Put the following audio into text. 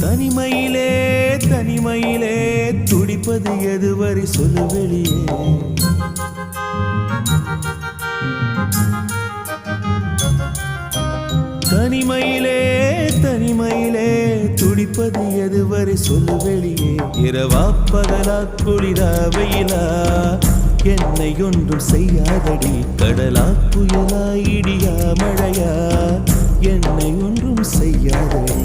தனிமையிலே தனிமையிலே துடிப்பது எதுவரை சொல்லு வெளியே. தனிமையிலே தனிமையிலே துடிப்பது எதுவரை சொல்லு வெளியே. இரவா பகலா குளிரா வெயிலா என்னை ஒன்றும் செய்யாதடி. கடலா புயலா இடியா மழையா என்னை ஒன்றும் செய்யாதடி.